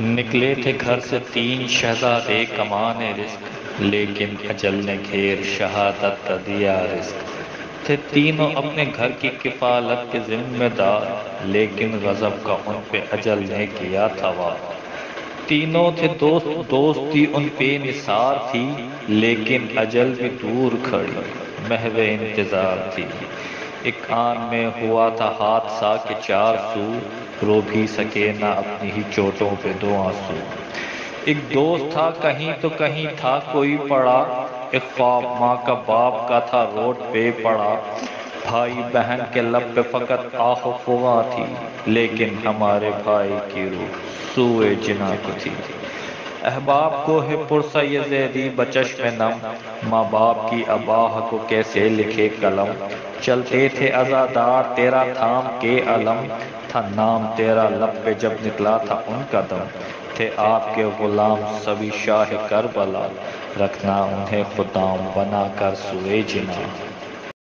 نکلے تھے گھر سے تین شہزادے کمانے رزق، لیکن اجل نے گھیر شہادت کا دیا رزق۔ تھے تینوں اپنے گھر کی کفالت کے ذمہ دار، لیکن غضب کا ان پہ اجل نے کیا تھا وار۔ تینوں تھے دوست، دوستی ان پہ نثار تھی، لیکن اجل بھی دور کھڑی محو انتظار تھی۔ ایک آن میں ہوا تھا حادثہ کہ چار سو، رو بھی سکے نہ اپنی ہی چوٹوں پہ دو آنسو۔ ایک دوست تھا کہیں تو کہیں تھا کوئی پڑا، ایک خواب ماں کا باپ کا تھا روڈ پہ پڑا۔ بھائی بہن کے لب پہ فقط آہ و فغاں تھی، لیکن ہمارے بھائی کی روح سوئے جناں کو تھی۔ احباب کو ہے پرسہ یہ زیدی بچشم نم، ماں باپ کی اباہ کو کیسے لکھے قلم۔ چلتے تھے عزادار تیرا تھام کے علم، تھا نام تیرا لب پہ جب نکلا تھا ان کا دم۔ تھے آپ کے غلام سبھی شاہ کربلا، رکھنا انہیں خدام بنا کر سوئے جناں۔